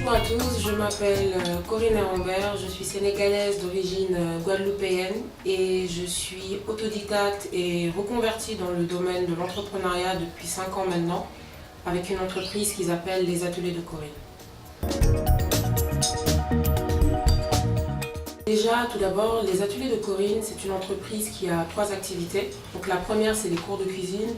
Bonjour à tous, je m'appelle Corinne Arambert, je suis sénégalaise d'origine guadeloupéenne et je suis autodidacte et reconvertie dans le domaine de l'entrepreneuriat depuis 5 ans maintenant avec une entreprise qu'ils appellent les Ateliers de Corinne. Déjà, tout d'abord, les Ateliers de Corinne, c'est une entreprise qui a 3 activités. Donc la première, c'est les cours de cuisine.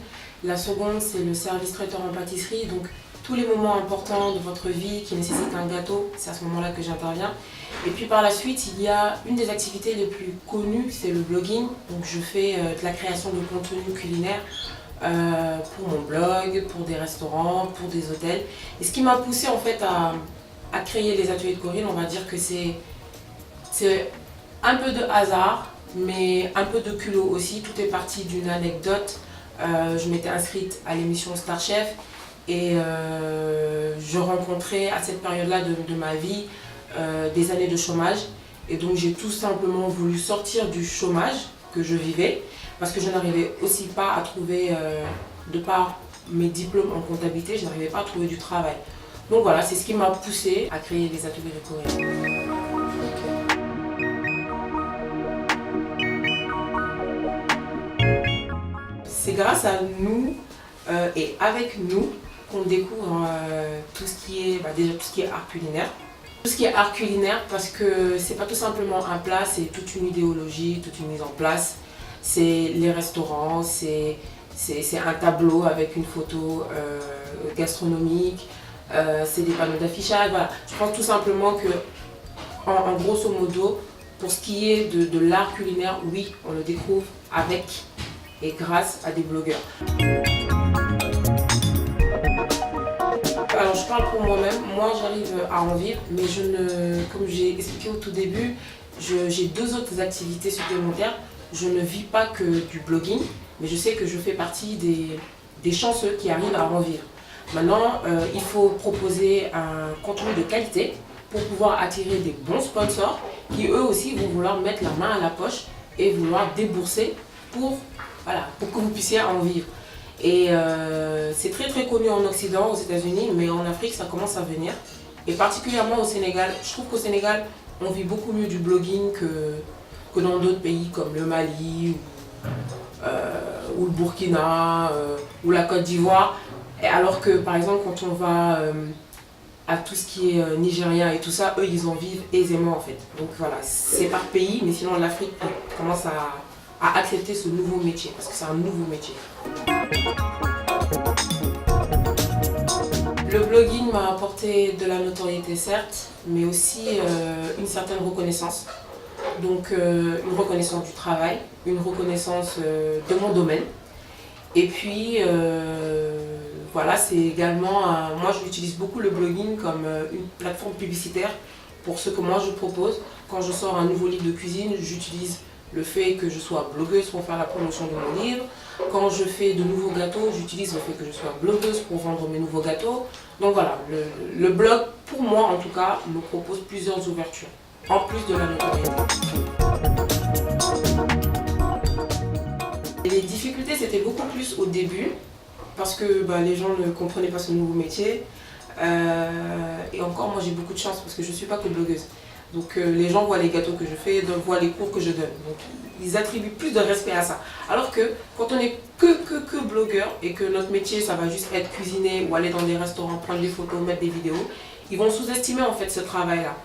La seconde, c'est le service traiteur en pâtisserie. Donc tous les moments importants de votre vie qui nécessitent un gâteau, c'est à ce moment-là que j'interviens. Et puis par la suite, il y a une des activités les plus connues, c'est le blogging. Donc je fais de la création de contenu culinaire pour mon blog, pour des restaurants, pour des hôtels. Et ce qui m'a poussée en fait à créer les Ateliers de Corinne, on va dire que c'est un peu de hasard, mais un peu de culot aussi. Tout est parti d'une anecdote. Je m'étais inscrite à l'émission Star Chef et je rencontrais à cette période-là de ma vie des années de chômage. Et donc j'ai tout simplement voulu sortir du chômage que je vivais parce que je n'arrivais aussi pas à trouver, de par mes diplômes en comptabilité, je n'arrivais pas à trouver du travail. Donc voilà, c'est ce qui m'a poussée à créer les Ateliers de Corinne. C'est grâce à nous et avec nous qu'on découvre tout ce qui est, déjà tout ce qui est art culinaire. Tout ce qui est art culinaire parce que c'est pas tout simplement un plat, c'est toute une idéologie, toute une mise en place. C'est les restaurants, c'est un tableau avec une photo gastronomique, c'est des panneaux d'affichage. Voilà. Je pense tout simplement que, en grosso modo, pour ce qui est de l'art culinaire, oui, on le découvre avec et grâce à des blogueurs. Alors je parle pour moi-même, moi j'arrive à en vivre, mais comme j'ai expliqué au tout début, j'ai 2 autres activités supplémentaires. Je ne vis pas que du blogging, mais je sais que je fais partie des chanceux qui arrivent à en vivre. Maintenant, il faut proposer un contenu de qualité pour pouvoir attirer des bons sponsors qui eux aussi vont vouloir mettre la main à la poche et vouloir débourser pour que vous puissiez en vivre. Et c'est très connu en Occident, aux États-Unis, mais en Afrique ça commence à venir. Et particulièrement au Sénégal, je trouve qu'au Sénégal on vit beaucoup mieux du blogging que dans d'autres pays comme le Mali ou le Burkina ou la Côte d'Ivoire. Alors que par exemple quand on va à tout ce qui est nigérien et tout ça, eux ils en vivent aisément en fait. Donc voilà, c'est par pays, mais sinon l'Afrique commence à accepter ce nouveau métier, parce que c'est un nouveau métier. Le blogging m'a apporté de la notoriété certes, mais aussi une certaine reconnaissance. Donc une reconnaissance du travail, une reconnaissance de mon domaine. Et puis voilà, c'est également, moi j'utilise beaucoup le blogging comme une plateforme publicitaire pour ce que moi je propose. Quand je sors un nouveau livre de cuisine, j'utilise le fait que je sois blogueuse pour faire la promotion de mon livre. Quand je fais de nouveaux gâteaux, j'utilise le fait que je sois blogueuse pour vendre mes nouveaux gâteaux. Donc voilà, le blog, pour moi en tout cas, me propose plusieurs ouvertures, en plus de la notoriété. Et les difficultés, c'était beaucoup plus au début, parce que les gens ne comprenaient pas ce nouveau métier. Et encore, moi j'ai beaucoup de chance, parce que je ne suis pas que blogueuse. Donc les gens voient les gâteaux que je fais, voient les cours que je donne. Donc ils attribuent plus de respect à ça. Alors que quand on est que blogueur et que notre métier ça va juste être cuisiner ou aller dans des restaurants, prendre des photos, mettre des vidéos, ils vont sous-estimer en fait ce travail-là.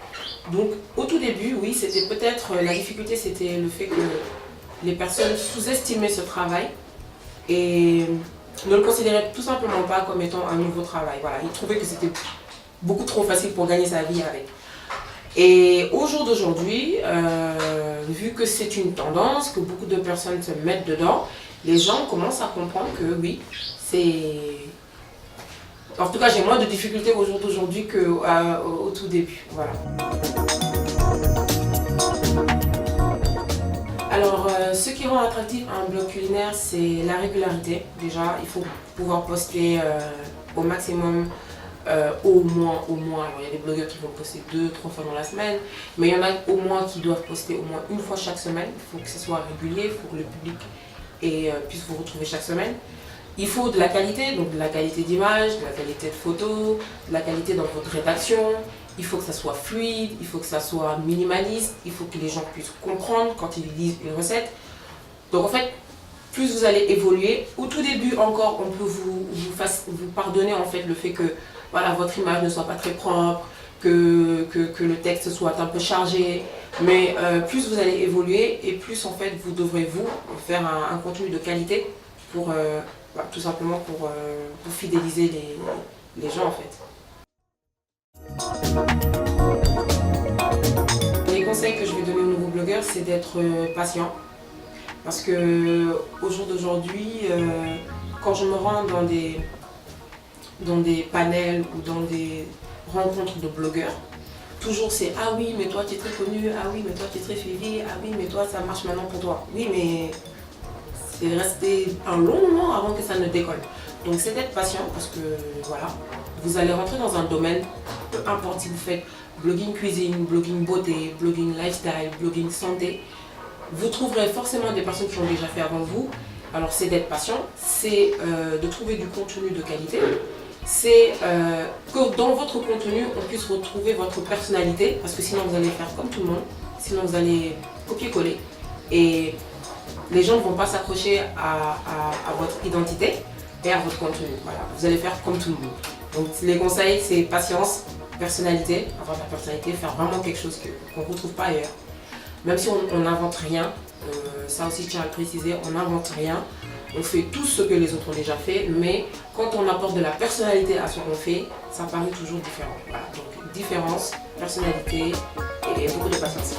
Donc au tout début, oui, c'était peut-être la difficulté, c'était le fait que les personnes sous-estimaient ce travail et ne le considéraient tout simplement pas comme étant un nouveau travail. Voilà, ils trouvaient que c'était beaucoup trop facile pour gagner sa vie avec. Et au jour d'aujourd'hui, vu que c'est une tendance, que beaucoup de personnes se mettent dedans, les gens commencent à comprendre que oui, c'est... En tout cas, j'ai moins de difficultés au jour d'aujourd'hui qu'au tout début. Voilà. Alors, ce qui rend attractif un blog culinaire, c'est la régularité. Déjà, il faut pouvoir poster au maximum. Au moins, alors il y a des blogueurs qui vont poster 2-3 fois dans la semaine, mais il y en a au moins qui doivent poster au moins une fois chaque semaine. Il faut que ce soit régulier, il faut que le public puisse vous retrouver chaque semaine. Il faut de la qualité, donc de la qualité d'image, de la qualité de photo, de la qualité dans votre rédaction. Il faut que ça soit fluide, il faut que ça soit minimaliste, il faut que les gens puissent comprendre quand ils lisent une recette. Donc en fait, plus vous allez évoluer, au tout début encore, on peut vous pardonner en fait le fait que voilà, votre image ne soit pas très propre, que le texte soit un peu chargé. Mais plus vous allez évoluer et plus en fait vous devrez vous faire un contenu de qualité pour tout simplement pour fidéliser les gens en fait. Les conseils que je vais donner aux nouveaux blogueurs, c'est d'être patient. Parce que au jour d'aujourd'hui, quand je me rends dans des panels ou dans des rencontres de blogueurs, toujours c'est ah oui mais toi tu es très connu, ah oui mais toi tu es très suivi, ah oui mais toi ça marche maintenant pour toi. Oui mais c'est resté un long moment avant que ça ne décolle. Donc c'est d'être patient parce que voilà, vous allez rentrer dans un domaine, peu importe si vous faites blogging cuisine, blogging beauté, blogging lifestyle, blogging santé, vous trouverez forcément des personnes qui ont déjà fait avant vous. Alors c'est d'être patient, c'est de trouver du contenu de qualité, c'est que dans votre contenu on puisse retrouver votre personnalité parce que sinon vous allez faire comme tout le monde, sinon vous allez copier-coller et les gens ne vont pas s'accrocher à votre identité et à votre contenu. Voilà, vous allez faire comme tout le monde. Donc les conseils, c'est patience, personnalité, avoir de la personnalité, faire vraiment quelque chose qu'on ne retrouve pas ailleurs. Même si on n'invente rien, ça aussi je tiens à le préciser, on n'invente rien. On fait tout ce que les autres ont déjà fait, mais quand on apporte de la personnalité à ce qu'on fait, ça paraît toujours différent. Voilà, donc différence, personnalité et beaucoup de patience.